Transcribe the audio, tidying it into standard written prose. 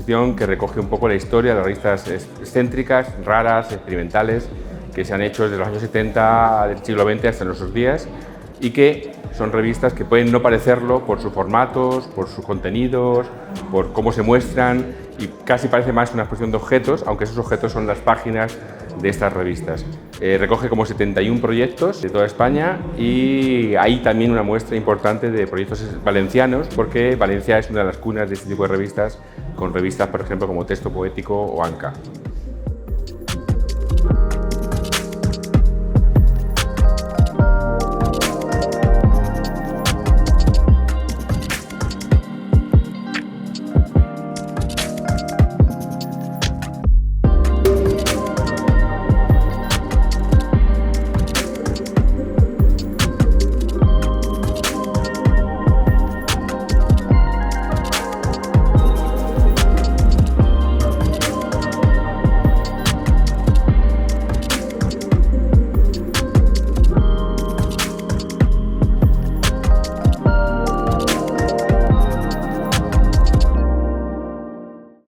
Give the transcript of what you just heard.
Construcción, que recoge un poco la historia de las revistas excéntricas, raras, experimentales, que se han hecho desde los años 70 del siglo XX hasta nuestros días, y que son revistas que pueden no parecerlo por sus formatos, por sus contenidos, por cómo se muestran, y casi parece más una exposición de objetos, aunque esos objetos son las páginas de estas revistas. Recoge como 71 proyectos de toda España, y hay también una muestra importante de proyectos valencianos, porque Valencia es una de las cunas de este tipo de revistas, con revistas, por ejemplo, como Texto Poético o Anca.